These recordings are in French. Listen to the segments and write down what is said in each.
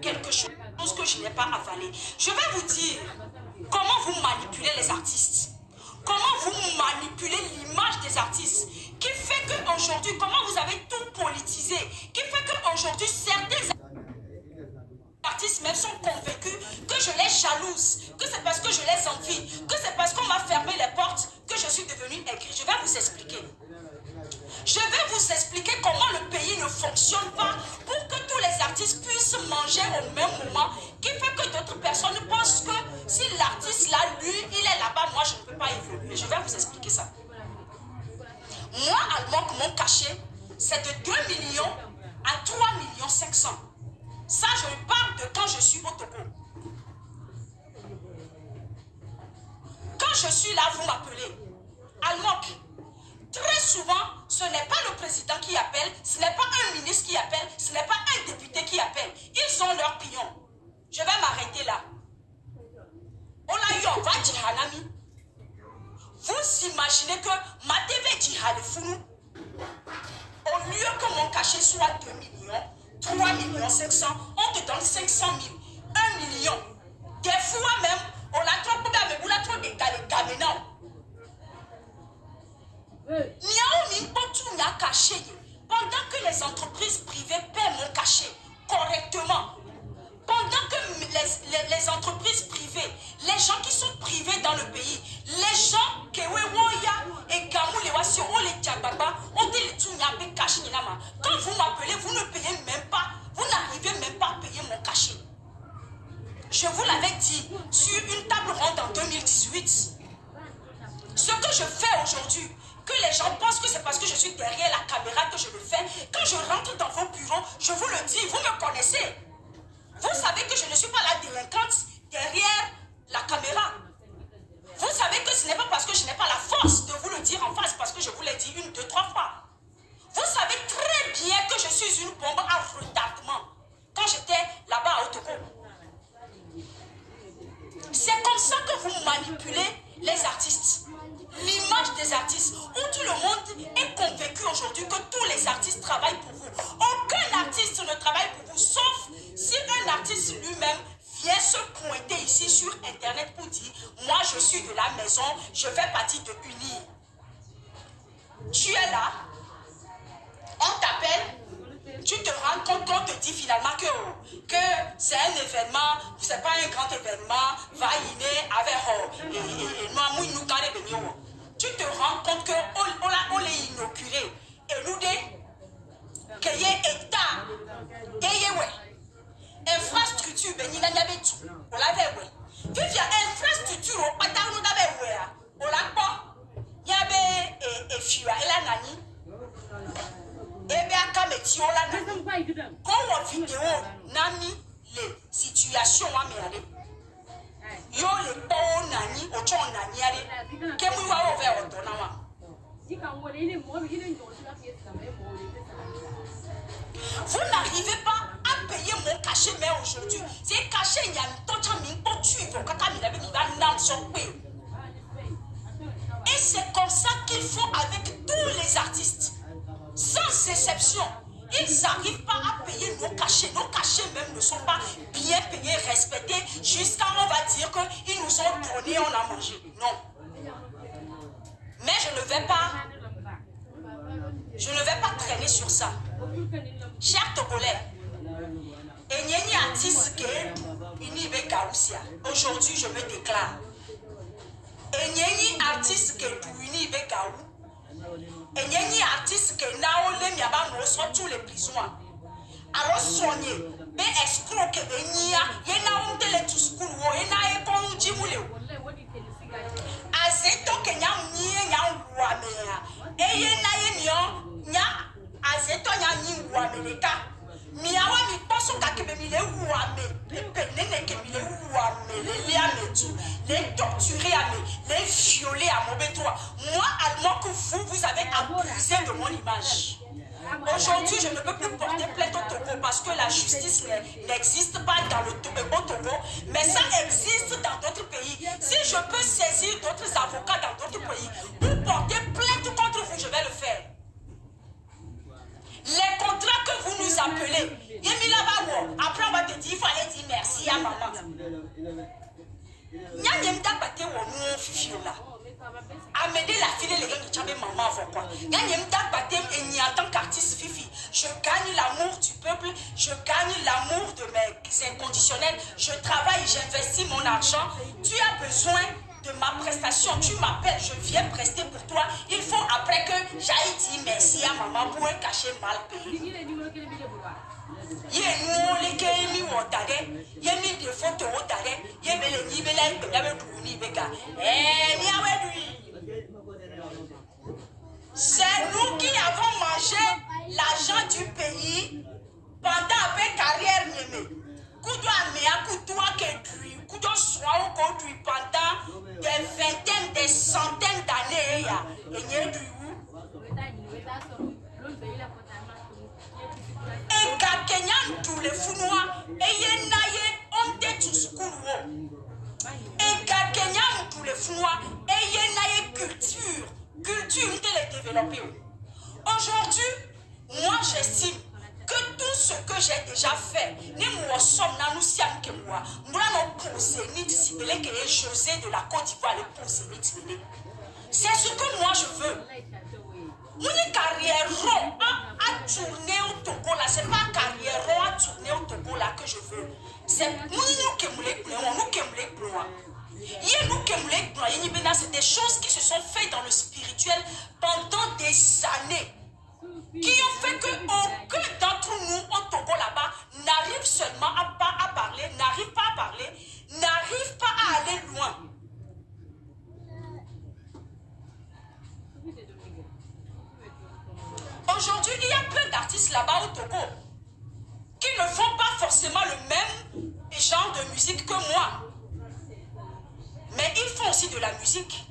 quelque chose que je n'ai pas avalé. Je vais vous dire comment vous manipulez les artistes. Comment vous manipulez l'image des artistes. Qui fait qu'aujourd'hui, comment vous avez tout politisé. Qui fait qu'aujourd'hui, certains artistes même sont convaincus que je les jalouse, que c'est parce que je les envie, que c'est parce qu'on m'a fermé les portes que je suis devenue aigrie. Je vais vous expliquer. Je vais vous expliquer comment le pays ne fonctionne pas pour que tous les artistes puissent manger au même moment, qui fait que d'autres personnes pensent que si l'artiste là, lui, il est là-bas, moi je ne peux pas évoluer. Je vais vous expliquer ça. Moi, Almok, mon cachet, c'est de 2 millions à 3 millions 500. Ça, je parle de quand je suis au Togo. Quand je suis là, vous m'appelez. Almok. Très souvent, ce n'est pas le président qui appelle, ce n'est pas un ministre qui appelle, ce n'est pas un député qui appelle. Ils ont leur pion. Je vais m'arrêter là. Olayo va Djihanami. Vous imaginez que ma TV Djihalefounou, au lieu que mon cachet soit 2 millions, 3 millions 500, on te donne 500 000, 1 million. Des fois même, on a trop de gamenants. Pendant que les entreprises privées paient mon cachet correctement, pendant que les entreprises privées, les gens qui sont privés dans le pays, les gens qui et quand vous m'appelez, vous ne payez même pas, vous n'arrivez même pas à payer mon cachet. Je vous l'avais dit sur une table ronde en 2018. Ce que je fais aujourd'hui, que les gens pensent que c'est parce que je suis derrière la caméra que je le fais. Quand je rentre dans vos bureaux, je vous le dis, vous me connaissez. Vous savez que je ne suis pas la délinquante derrière la caméra. Vous savez que ce n'est pas parce que je n'ai pas la force de vous le dire en face, parce que je vous l'ai dit 1, 2, 3 fois. Vous savez très bien que je suis une bombe à retardement. Quand j'étais là-bas au Togo. C'est comme ça que vous manipulez les artistes. L'image des artistes, où tout le monde est convaincu aujourd'hui que tous les artistes travaillent pour vous. Aucun artiste ne travaille pour vous, sauf si un artiste lui-même vient se pointer ici sur Internet pour dire « Moi, je suis de la maison, je fais partie de Unir ». Tu es là, on t'appelle, tu te rends compte qu'on te dit finalement que c'est un événement, c'est pas un grand événement, va y avec tu te rends compte que on l'a inauguré et nous que y a état et infrastructure benina nyabe tout on l'avait ouais vivia infrastructure au pata nous d'avait ouais on l'a pas nyabe et fiwa et la nani et bien comme tu on la nani comme vidéo nami les situations à me aller yo le bon nani o chon nani ale ke mu wa over o to na wa vous n'arrivez pas à payer mon cachet mais aujourd'hui c'est cachet il y a un tocha min po tu faut kaka mi la mi va nan so pe et c'est comme ça qu'ils font avec tous les artistes sans exception. Ils n'arrivent pas à payer nos cachets. Nos cachets même ne sont pas bien payés, respectés, jusqu'à on va dire qu'ils nous ont donné, on a mangé. Non. Mais je ne vais pas traîner sur ça. Chers Togolais, et n'y a artiste qui est aujourd'hui je me déclare. Et n'y a artiste qui est et il y a des artistes qui sont tous les prisons. Alors soigner, mais escroc que il y a un télé tout school, il y a un bon jimoulé. Azeto que y a un ouamea, et il y a azeto y a un ouameleka. Miawa mi poso kakebe mi le ouame, les penene que mi le ouame, les liametu, les torturer à les violer à mon bétois. Moi, alors que vous avez abusé de mon image. Aujourd'hui, je ne peux plus porter plainte au Togo parce que la justice n'existe pas dans le Togo, mais ça existe dans d'autres pays. Si je peux saisir d'autres avocats dans d'autres pays pour porter plainte contre vous, je vais le faire. Les contrats que vous nous appelez, après on va te dire, il faut aller merci à maman. Nyanyem dabate wonu fifiola. Amener la fille les gens qui avaient maman avant quoi. Nyanyem dabate et en tant qu'artiste Fifi, je gagne l'amour du peuple, je gagne l'amour de mes inconditionnels, je travaille, j'investis mon argent. Tu as besoin de ma prestation, tu m'appelles, je viens prester pour toi. Il faut après que j'aille dire merci à maman pour un cachet mal payé. Ye nous les kemi wotade, ye mi de photo wotade, ye bele ni bele bele ni bega. Ni awe c'est nous qui avons mangé l'argent du pays pendant avec carrière Niémé. Kudo amea kudo akedui, kudo soa okodui pendant des vingtaines, des centaines d'années ya. Et nye du et Kenyan tous les founois et ye naye on te tous courwo. Et Kenyan tous les founois et ye naye culture on te les développer. Aujourd'hui, moi j'estime que tout ce que j'ai déjà fait, ni moi sommes na nous siam que moi non posé ni discipline que José de la Côte d'Ivoire le posé ni discipline. C'est ce que moi je veux. Mon carrière à tourner au Togo là, c'est pas carrière à tourner au Togo là que je veux. C'est nous qui me les c'est des choses qui se sont faites dans le spirituel pendant des années. Qui ont fait que aucun d'entre nous au Togo là-bas n'arrive seulement à parler, n'arrive pas à parler, n'arrive pas à aller loin. Aujourd'hui, il y a plein d'artistes là-bas au Togo qui ne font pas forcément le même genre de musique que moi. Mais ils font aussi de la musique.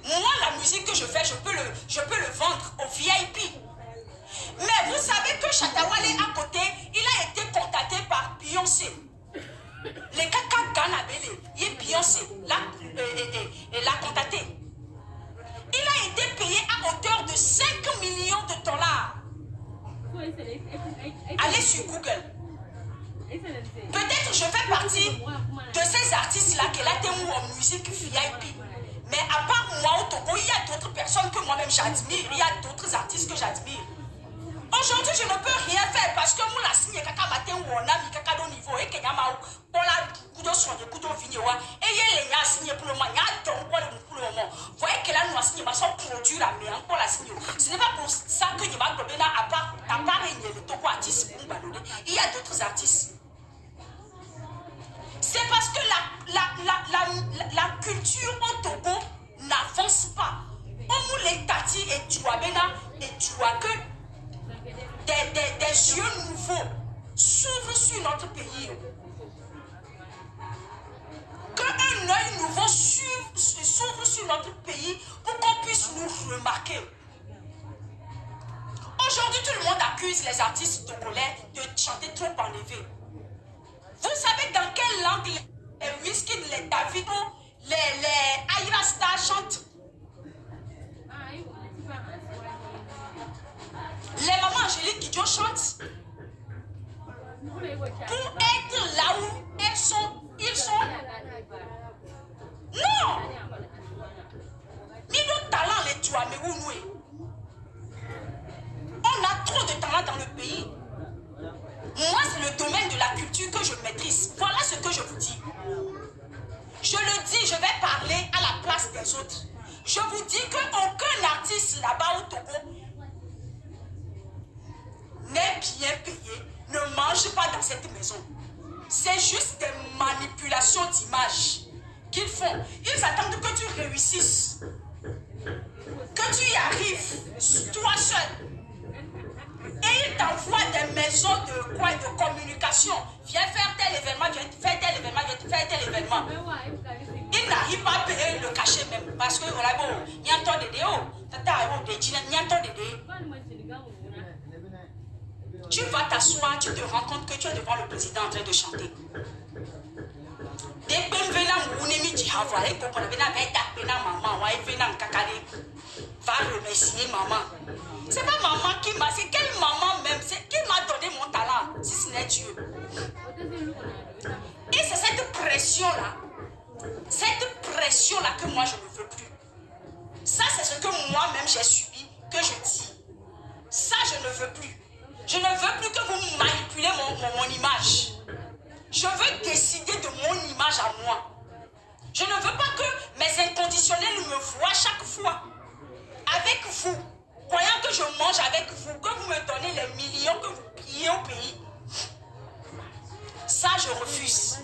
Moi, la musique que je fais, je peux le vendre au VIP. Mais vous savez que Chatawale à côté, il a été contacté par Beyoncé. Les Kaka Ganabele, il est Beyoncé, l'a contacté. Il a été payé à hauteur de 5 millions de dollars. Allez sur Google. Peut-être je fais partie de ces artistes-là qui ont en musique VIP. Mais à part moi au Togo, il y a d'autres personnes que moi-même j'admire. Il y a d'autres artistes que j'admire. Aujourd'hui, je ne peux rien faire parce que moi, la signe kaka matin ou on a mis kaka au niveau et Kenya Mao, pour la couteau soin de couteau vignewa, et il y a les signé pour le moment, il y a donc pour le moment. Vous voyez que là, nous, signé, ma son produit la mer pour la signe. Ce n'est pas pour ça que nous avons globé là, à part le Togo artiste, il y a d'autres artistes. C'est parce que la culture au Togo n'avance pas. On les tati et tu vois que des yeux nouveaux s'ouvrent sur notre pays. Qu'un œil nouveau s'ouvre sur notre pays pour qu'on puisse nous remarquer. Aujourd'hui, tout le monde accuse les artistes togolais de chanter trop enlevé. Vous savez dans quelle langue les Wizkid, les Davido, les Ayra Star chantent? Les mamans Angélique Kidjo chantent pour être là où ils sont. Non! Mais nos talents, les Touaméou, on a trop de talent dans le pays. Moi, c'est le domaine de la culture que je maîtrise. Voilà ce que je vous dis. Je le dis, je vais parler à la place des autres. Je vous dis qu'aucun artiste là-bas au Togo n'est bien payé, ne mange pas dans cette maison. C'est juste des manipulations d'image qu'ils font. Ils attendent que tu réussisses, que tu y arrives, toi seul. Et ils t'envoient des maisons de communication. Viens faire tel événement, viens faire tel événement, viens faire tel événement. Ils n'arrivent pas à payer le cachet même. Parce que, voilà, bon, il y a un temps de déo. Il y a un temps de déo. Tu vas t'asseoir, tu te rends compte que tu es devant le président en train de chanter. Dès que tu va remercier maman. C'est pas maman qui m'a, c'est quelle maman même, c'est qui m'a donné mon talent, si ce n'est Dieu. Et c'est cette pression-là que moi je ne veux plus. Ça, c'est ce que moi-même j'ai subi, que je dis. Ça, je ne veux plus. Je ne veux plus que vous manipulez mon image. Je veux décider de mon image à moi. Je ne veux pas que mes inconditionnels me voient chaque fois avec vous, croyant que je mange avec vous, que vous me donnez les millions que vous pillez au pays. Ça, je refuse.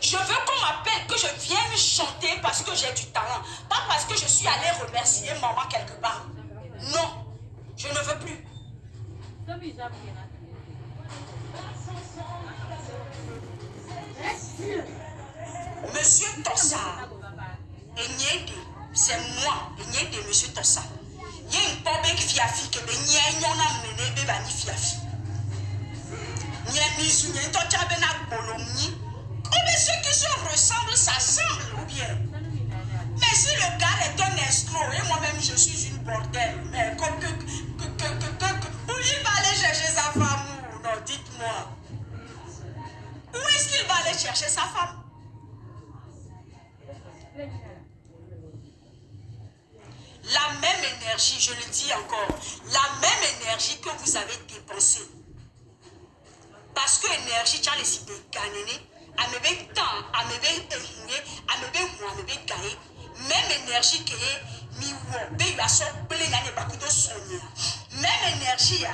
Je veux qu'on m'appelle, que je vienne chanter parce que j'ai du talent. Pas parce que je suis allée remercier maman quelque part. Non, je ne veux plus. Monsieur Tossa, c'est moi, Monsieur Tossa. Il y a une pobe qui fiafi que ben y a mené bébani fiafi. Ni a mis une tocha ben a bolomni. Oh mais ceux qui se ressemblent s'assemblent ou bien. Mais si le gars est un escroc et moi-même je suis une bordelle, mais comme où il va aller chercher sa femme? Non, dites-moi. Où est-ce qu'il va aller chercher sa femme? La même énergie, je le dis encore, la même énergie que vous avez dépensée. Parce que l'énergie, tu as les idées gagnées, même énergie qui est même énergie,